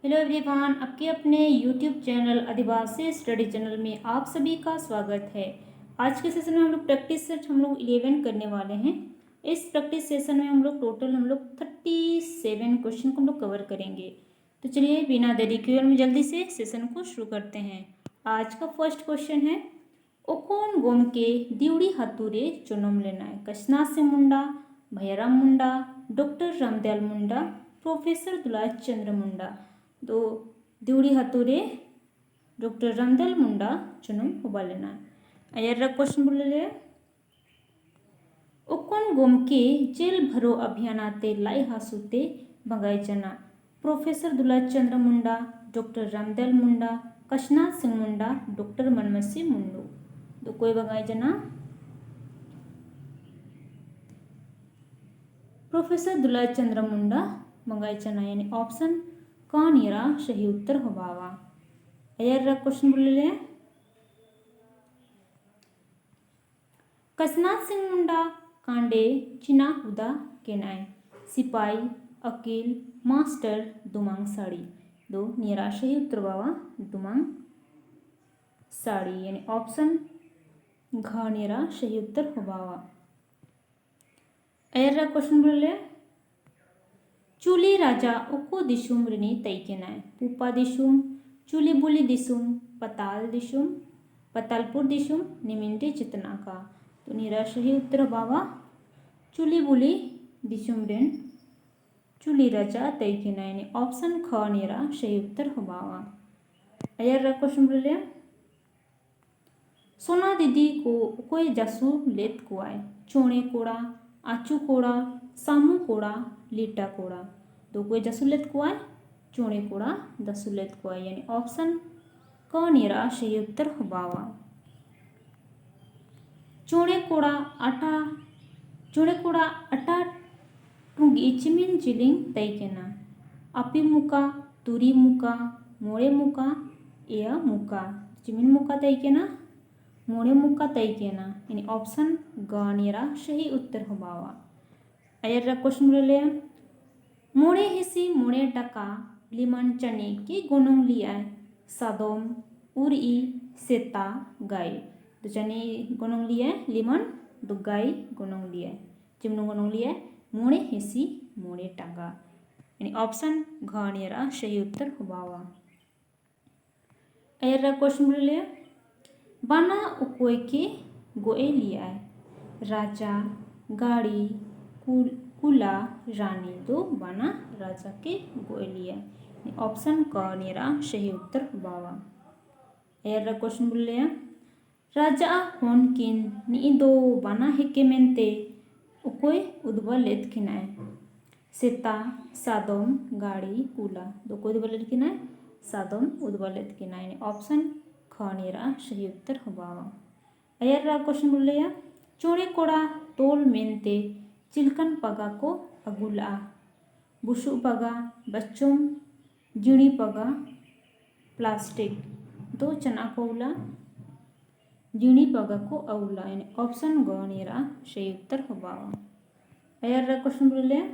Hello everyone, आपके अपने YouTube channel आदिवासी study channel में आप सभी का स्वागत है। आज के सेशन में हम लोग प्रैक्टिस सेट 11 करने वाले हैं। इस प्रैक्टिस सेशन में हम लोग 37 क्वेश्चन को हम लोग कवर करेंगे। तो चलिए बिना देरी किए हम जल्दी से सेशन को शुरू करते हैं। आज का फर्स्ट क्वेश्चन है, ओकोन गोम के दिवड़ी हाथुरे चुनम लेना है। कशना सिंह मुंडा, भैयाराम मुंडा, डॉक्टर रामदयाल मुंडा, प्रोफेसर दुलार चंद्र मुंडा। तो दिवड़ी हाथुरे डॉक्टर रामदयाल मुंडा चुनुम हुबा लेना। अयर क्वेश्चन बोले ले, ओकोन गोमके जेल भरो अभियानाते लाई हासुते भगाई जना। प्रोफेसर दुलार चंद्र मुंडा, डॉक्टर रामदयाल मुंडा, कशनाथ सिंह मुंडा, डॉक्टर मनमसी मुंडू। तो कोई भगाई जना? प्रोफेसर दुलार चंद्र मुंडा भगाई जना, यानी ऑप्शन कौन येरा सही उत्तर होबावा। अयर क्वेश्चन बोले ले, कसनाथ सिंह मुंडा कांडे चिना हुदा केनाय। सिपाही, अकील, मास्टर, दुमांग साड़ी। दो निरा सही उत्तर बावा दुमांग साड़ी, यानी ऑप्शन घ निरा सही उत्तर होबावा। अयर क्वेश्चन बोले ले, चूली राजा उको दिशुम ऋणी तैकेनाय। पुपा दिशुम, चूली बुली दिशुम, पताल दिशुम, पतालपुर दिशुम, निमिंटे चितना का। तो निरा सही उत्तर बाबा चूली बुली दिशुम ऋण चूली राजा तैकेनाय, यानी ऑप्शन ख निरा सही उत्तर हो बाबा। अयर क्वेश्चन बोले, सोना दीदी को कोई जासू लेत कुआय। चोणे कोड़ा, आचू कोड़ा, सामू कोड़ा, लीटा कोड़ा। तो कोई जासू लेत कुआय, चोणे कोड़ा, दसू लेत कुआय, यानी ऑप्शन क निरा सही उत्तर हो बाबा। चोणे कोड़ा अटा टूंगी चिमिन जिलिंग तैकेना। अपी मुका, तुरी मुका, मोड़े मुका, या मुका। चिमिन मुका तैकेना, मोड़े मुका तैकेना, यानी ऑप्शन ग निरा सही उत्तर हो बावा। अयर क्वेश्चन बोले, मोड़े हिसी मोड़े टका लिमन चने के गोनोंग लिया। सादोम, उरी, सेता, गाय। तो चने गोनोंग लिया लिमन, तो गाय गोनोंग लिया। चिमनो गोनोंग लिया मोड़े हिसी मोड़े टका, यानी ऑप्शन घ निरा सही उत्तर हो बावा। अयर क्वेश्चन बोले, बाना उकोय के गोए लिया। राजा, गाड़ी, कुला, रानी। तो बाना राजा के गोए लिया, ऑप्शन क निरा सही उत्तर हो बावा। अयर क्वेश्चन बोले, राजा होन किन नी दो बाना हेके मेंते उकोय उद्बा लेत किनाय। सेता, सादोम, गाड़ी, कुला। दो कोई उद्बा लेत किनाय, सादोम उद्बा लेत किनाय, ऑप्शन ख निरा सही उत्तर हो बावा। अयर क्वेश्चन बोले, चोड़े कोड़ा तोल मेनते चिलकन पगा को अगुला। बुशु पगा, बच्चों, जिणी पगा, प्लास्टिक। दो चना कोला, जिणी पगा को अगुला, यानी ऑप्शन ग निरा सही उत्तर हो बावा। अयर क्वेश्चन बोले,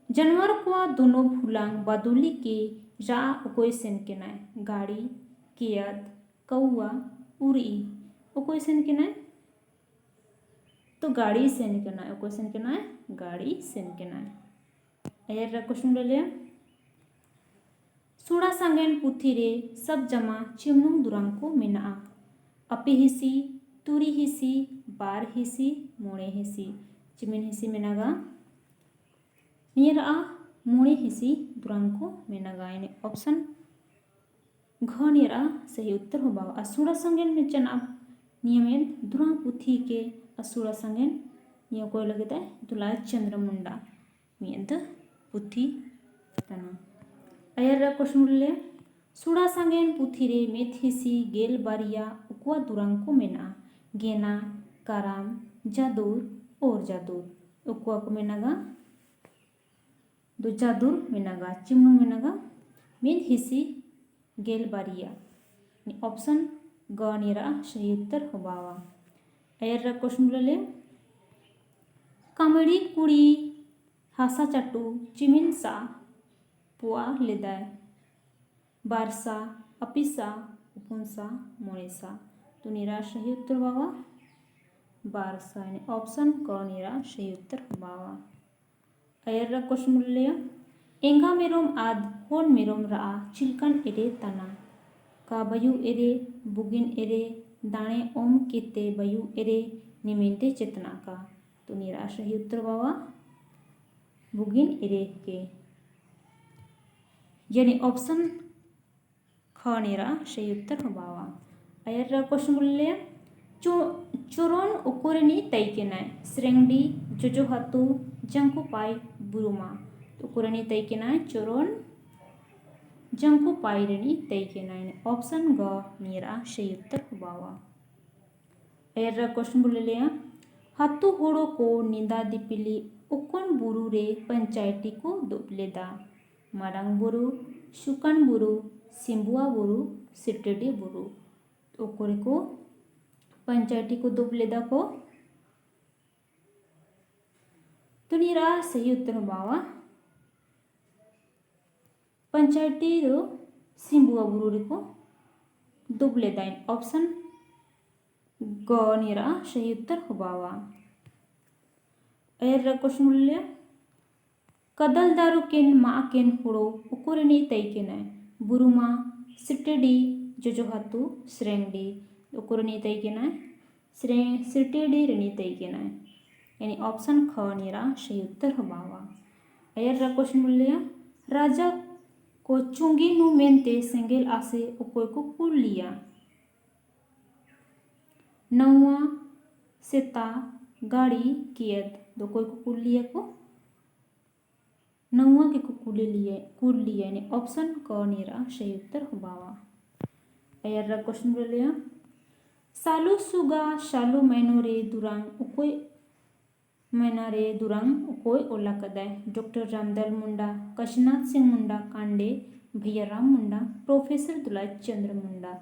जानवर को दोनों फूलांग बादुली के रा उकोय सेन केनाय। गाड़ी, कियत, कौआ, उरी। उकोय सेन केनाय, तो गाड़ी सेन केनाय। उकोय सेन केनाय, गाड़ी सेन केनाय। अयर क्वेश्चन बोले, सुड़ा सांगेन पुथी रे सब जमा चिमनुंग दुरांग को मेना। अपी हिसी, तुरी हिसी, बार हिसी, मोड़े हिसी। चिमिन हिसी मेनागा, नियरा मोड़े हिसी दुरांग को मेनागा, यानी ऑप्शन घ निरा सही उत्तर हो बावा। असुड़ा संगेन में चना नियमेन दुरांग पुथी के असुड़ा संगेन नियो कोई लगता है दुलार चंद्र मुंडा मियंत पुथी तना। अयर क्वेश्चन बोले, सुड़ा संगेन पुथी रे मेथ हिसी गेल बारिया उकुआ दुरांग को मेना। गेना, काराम, जादूर और जादूर। उकुआ को मेनागा, दो जादूर मेनागा, चिमनु मेनागा, मेन हिसी गेल बारिया, ऑप्शन ग निरा सही उत्तर हो बावा। अयर क्वेश्चन बोले, कामड़ी कुड़ी हासा चाटू चिमिन सा पुआ लेदाय बारसा अपिसा उपुनसा मोनेसा तो निरा सही उत्तर बाबा बारसा यानी ऑप्शन क निरा सही उत्तर बाबा अयर क्वेश्चन मूल्य एंगा मेरोम आद होन मेरोम रा चिलकन एरे तना का बयु एरे बुगिन एरे दाणे ओम केते बयु एरे निमिंते चेतना का तो निरा सही उत्तर बाबा बुगिन एरे के यानी ऑप्शन ख निरा सही उत्तर बाबा अयर क्वेश्चन मूल्य चोरोन उकोरनी तैकेनाय श्रेंगडी जोजो हातु जंकु पाई बुरुमा उकोरनी तैकेनाय चोरोन जंकु पाई रेनी तैकेनाय ऑप्शन ग निरा सही उत्तर बाबा अयर क्वेश्चन मूल्य हातु होड़ो को निंदा दिपिली उकोन बुरु रे पंचायती को दुपलेदा मारांग बुरु सुकान बुरु सिंबुआ बुरु सिटेडी बुरु ओकोरे को पंचायती को दुपलेदा को तो निरा सही उत्तर बाबा पंचायती रो सिंबुआ बुरु रे को दुपलेदा ऑप्शन ग निरा सही उत्तर बाबा अयर क्वेश्चन मूल्य कदल दारू केन मा केन हुड़ो उकुरनी तैकेनाय बुरुमा सिटेडी जोजोहातु श्रेंगडी उकुरनी तैकेनाय सिटेडी रेनी तैकेनाय यानी ऑप्शन ख निरा सही उत्तर बाबा अयर क्वेश्चन मूल्य राजा को चुंगी नु मेनते सेंगेल आसे उकोय को कुल लिया नौवा सेता गाड़ी कियत दो कोई को कुल लिया को नौवा के को कुल लिया यानी ऑप्शन क निरा सही उत्तर बाबा अयर क्वेश्चन बोलिया सालू सुगा शालू मैनोरे दुरांग उकोय मैनारे दुरांग उकोय ओला कदाय डॉक्टर रामदयाल मुंडा काशीनाथ सिंह मुंडा कांडे भैयाराम मुंडा प्रोफेसर दुलाय चंद्र मुंडा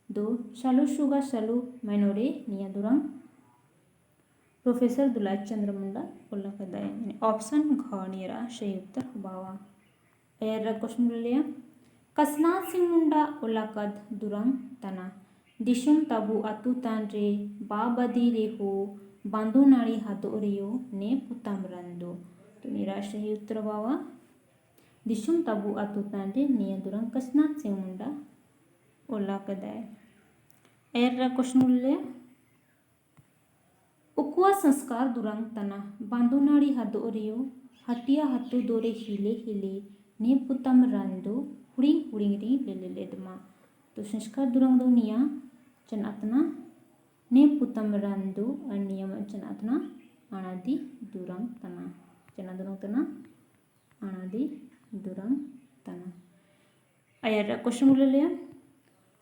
दो शालू सुगा शालू मैनोरे निया दुरांग प्रोफेसर दुलाय चंद्र मुंडा ओला कदाय ऑप्शन घ निरा सही उत्तर बावा अयर क्वेश्चन बोलिया काशीनाथ सिंह मुंडा ओला कद दुरांग तना दिशुम ताबू आतु तान रे बाबदी रे हो बांदो नाड़ी हाथो रेयो ने पुताम रंदो तो निरा सही उत्तर बावा दिशुम ताबू आतु तान रे निया दुरांग काशीनाथ सिंह मुंडा ओला कदाय अयर क्वेश्चन बोलिया उकुआ संस्कार दुरांग तना बांदो नाड़ी हाथो रेयो हटिया हाथो दोरे हिले हिले ने पुताम रंदो हुड़िंग हुड़िंग री ले लेदमा तो संस्कार दुरांग दो निया चनातना ने पुतम रंदु और नियम चनातना अनादि दुरांग तना चना दुरांग तना अनादि दुरांग तना अयर क्वेश्चन बोले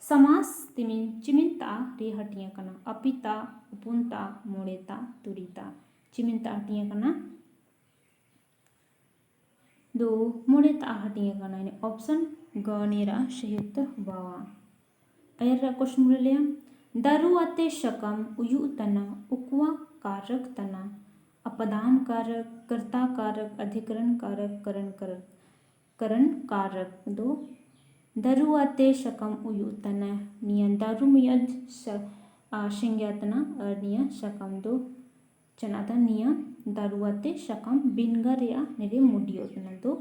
समास तिमिन चिमिनता रे हटिया कना अपिता उपुनता मोड़ेता तुरीता चिमिनता हटिया कना दो मोड़ेता हटिया कना यानी ऑप्शन ग निरा सही उत्तर बावा अयर क्वेश्चन बोले दारू आते शकम उयु तना उकुआ कारक तना अपदान कारक कर्ता कारक अधिकरण कारक करण कारक दो दारू आते शकम उयु तना निया दारू मियद शिंग्यातना और निया शकम दो चनाता निया दारू आते शकम बिनगर या निरे मुडियो तना दो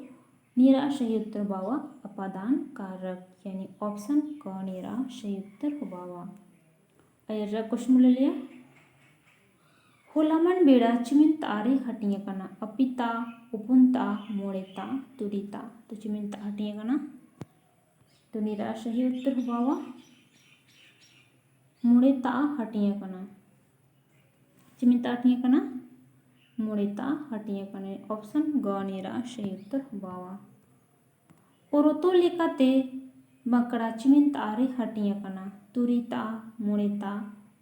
निरा सही उत्तर बावा अपादान कारक यानी ऑप्शन क निरा सही उत्तर बावा अयर क्वेश्चन बोले लिया होलामन बेड़ा चिमिन तारे हटिया कना अपिता उपुनता मोड़ेता तुरीता तो चिमिन ता हटिया कना तो निरा सही उत्तर बावा मोड़ेता हटिया कना चिमिन ता हटिया कना मोड़ेता हटिया कने ऑप्शन ग निरा सही उत्तर बावा ओरोतो लेकाते बकड़ा चिमिन तारे हटिया कना तुरीता मोड़ेता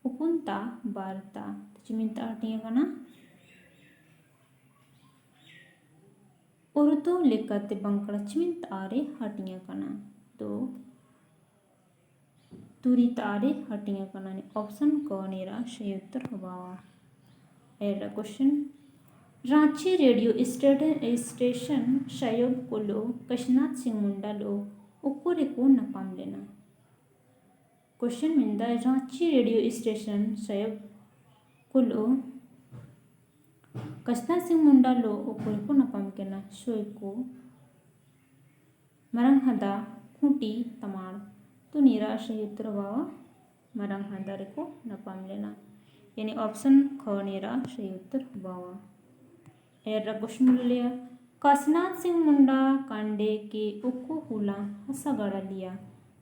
उपुनता बारता चिमिन ता हटिया कना ओरोतो लेकाते बंकड़ा चिमिन तारे हटिया कना तो तुरी तारे हटिया कना ऑप्शन क निरा सही उत्तर बावा अयर क्वेश्चन रांची रेडियो स्टेशन शायब को लो कशनाथ सिंह मुंडा लो उकोरे को न पाम लेना। क्वेश्चन मिलता है रांची रेडियो स्टेशन शायब को लो कशनाथ सिंह मुंडा लो उकोरे को न पाम केना शोय को मरंग हदा खूंटी तमाड़। तो नीरा सही उत्तर बावा मरंग हदा को न पाम लेना, यानी ऑप्शन ख नीरा सही उत्तर बावा। एरा क्वेश्चन लिया काशीनाथ सिंह मुंडा कांडे के उको हुला हसा गड़ा लिया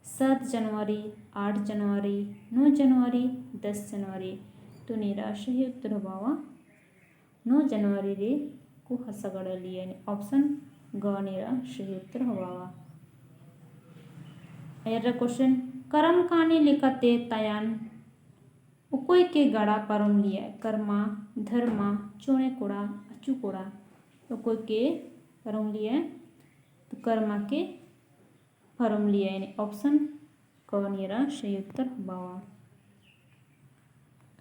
7 जनवरी 8 जनवरी 9 जनवरी 10 जनवरी। तो नीरा सही उत्तर बावा 9 जनवरी रे को हसा गड़ा लिया, यानी ऑप्शन ग नीरा सही उत्तर बावा। एरा क्वेश्चन करम कहानी लिखते तयान उकोई के गड़ा परम लिया कर्मा धर्मा चोणे कोड़ा अचू कोड़ा उकोई के परम लिया तो कर्मा के परम लिया, यानी ऑप्शन क नीरा सही उत्तर बावा।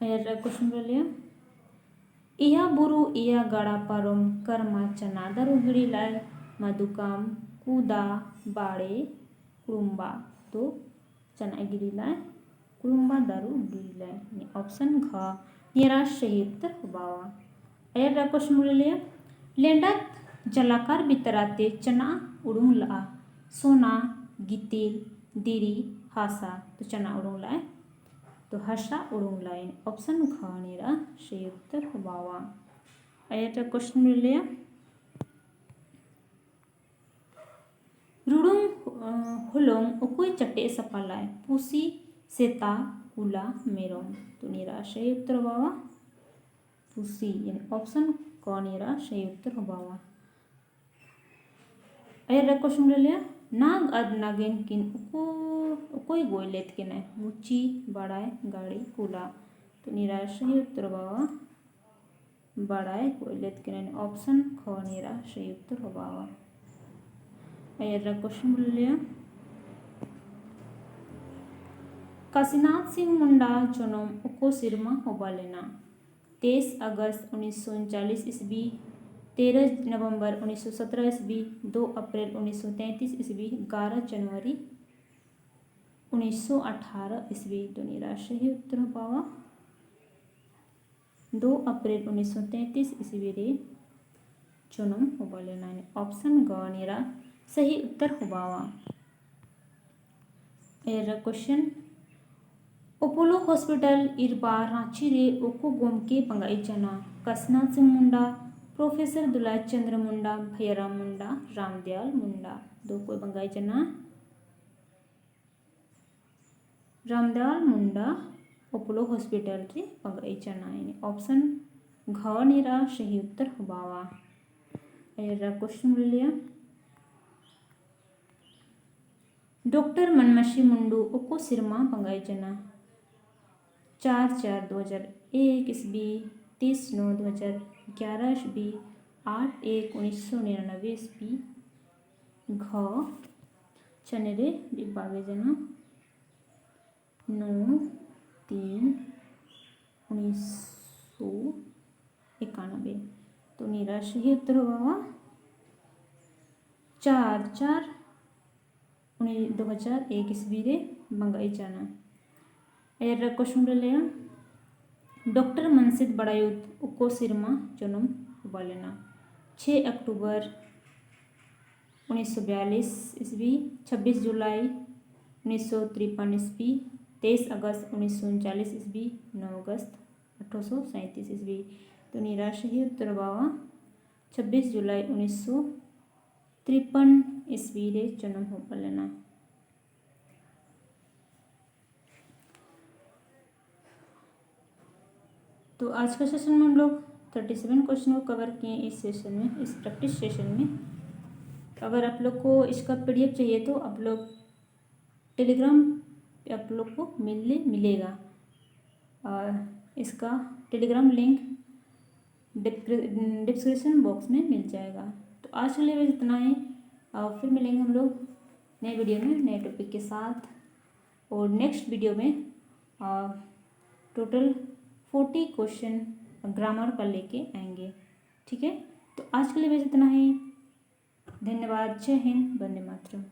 एरा क्वेश्चन लिया इया बुरु इया गड़ा परम कर्मा चना दारू गिड़ी लाय मधुकाम कूदा बाड़े कुरुम्बा। तो चना गिड़ी लाय कुरुम्बा दारू गिड़ी लाय, ऑप्शन घ नीरा सही उत्तर बावा। एरा क्वेश्चन लिया लेंडात जलाकार बितराते चना उड़ूंग ला सोना गितिल दिरी हासा। तो चना उड़ूंग लाए तो हसा उड़ूंग लाए, ऑप्शन घ नीरा सही उत्तर बावा। एरा क्वेश्चन लिया रुड़ुंग हुलोंग उकोई चट्टे सपालाय पूसी सेता कुला मेरोंग। तो नीरा सही उत्तर बावा पूसी, यानी ऑप्शन क नीरा सही उत्तर बावा। एरा क्वेश्चन लिया नाग अद नागिन किन उकोई गोयलेत के न मुची बड़ाय गाड़ी कुला। तो नीरा सही उत्तर बावा बड़ाय गोयलेत के न, ऑप्शन ख नीरा सही उत्तर बावा। एरा क्वेश्चन लिया काशीनाथ सिंह मुंडा जन्म उको सिरमा होबा लेना 23 अगस्त 1939 ईस्वी 13 नवंबर 1917 ईस्वी 2 अप्रैल 1933 ईस्वी 11 जनवरी 1918 ईस्वी। तो नीरा सही उत्तर पावा 2 अप्रैल 1933 ईस्वी रे जन्म होबा लेना, ऑप्शन ग नीरा सही उत्तर होबावा। एरा क्वेश्चन अपोलो हॉस्पिटल इरबा रांची रे ओको गोम के पंगाई जना काशीनाथ सिंह मुंडा प्रोफेसर दुलाय चंद्र मुंडा भैयाराम मुंडा रामदयाल मुंडा। दो कोई पंगाई जना रामदयाल मुंडा अपोलो हॉस्पिटल रे पंगाई जना, यानी ऑप्शन घ नीरा सही उत्तर बावा। एरा क्वेश्चन लिया डॉक्टर मनमशी मुंडू ओको सिरमा पंगाई जना 4/4/2001 ईस्वी 30/9/2011 ईस्वी 8/1/1999 ईस्वी घ चनेरे विभागे जना 9/3/1991। तो नीरा सही उत्तर बावा 4/4/2001 ईस्वी रे मंगाई जाना। एरा क्वेश्चन लिया डॉक्टर मनसित बड़ायुत उको सिरमा जन्म होबा लेना 6 अक्टूबर 1942 ईस्वी 26 जुलाई 1953 ईस्वी 23 अगस्त 1939 ईस्वी 9 अगस्त 1837 ईस्वी। तो नीरा सही उत्तर बावा 26 जुलाई 1953 ईस्वी रे जन्म होबा लेना। तो आज का सेशन में हम लोग 37 क्वेश्चन को कवर किए इस सेशन में, इस प्रैक्टिस सेशन में। अगर आप लोग को इसका पीडीएफ चाहिए तो आप लोग टेलीग्राम पे आप लोग को मिलेगा और इसका टेलीग्राम लिंक डिस्क्रिप्शन बॉक्स में मिल जाएगा। तो आज के लिए बस इतना ही, और फिर मिलेंगे हम लोग नए वीडियो में नए टॉपिक के साथ। और नेक्स्ट वीडियो में टोटल 40 क्वेश्चन ग्रामर का लेके आएंगे। ठीक है, तो आज के लिए बस इतना ही। धन्यवाद। जय हिंद, वंदे मातरम।